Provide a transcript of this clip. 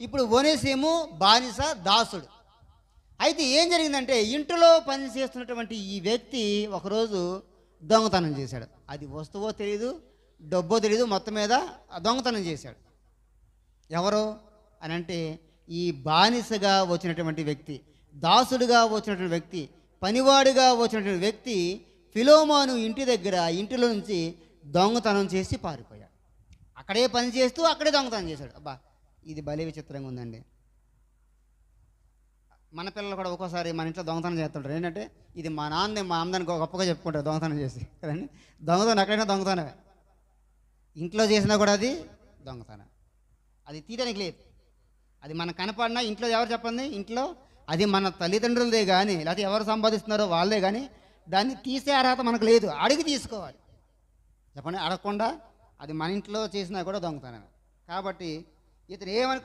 ఇప్పుడు ఒనేసిము బానిస, దాసుడు. అయితే ఏం జరిగిందంటే ఇంటిలో పని చేస్తున్నటువంటి ఈ వ్యక్తి ఒకరోజు దొంగతనం చేశాడు. అది వస్తువో తెలియదు, డబ్బో తెలియదు, మొత్తం మీద దొంగతనం చేశాడు. ఎవరు అని అంటే ఈ బానిసగా వచ్చినటువంటి వ్యక్తి, దాసుడుగా వచ్చినటువంటి వ్యక్తి, పనివాడిగా వచ్చినటువంటి వ్యక్తి ఫిలోమోను ఇంటి దగ్గర ఇంటిలో నుంచి దొంగతనం చేసి పారిపోయాడు. అక్కడే పని చేస్తూ అక్కడే దొంగతనం చేశాడు. అబ్బా, ఇది భలే విచిత్రంగా ఉందండి. మన పిల్లలు కూడా ఒక్కోసారి మన ఇంట్లో దొంగతనం చేస్తుంటారు. ఏంటంటే ఇది మా అమ్మని గొప్పగా చెప్పుకుంటారు దొంగతనం చేసి కదండి. దొంగతనం ఎక్కడైనా దొంగతనమే, ఇంట్లో చేసినా కూడా అది దొంగతనం. అది తీయడానికి లేదు. అది మనకు కనపడినా ఇంట్లో ఎవరు చెప్పండి, ఇంట్లో అది మన తల్లిదండ్రులదే కానీ లేకపోతే ఎవరు సంపాదిస్తున్నారో వాళ్ళే కానీ దాన్ని తీసే అర్హత మనకు లేదు. అడిగి తీసుకోవాలి చెప్పండి, అడగకుండా అది మన ఇంట్లో చేసినా కూడా దొంగతనమే. కాబట్టి ఇతను ఏమనుకో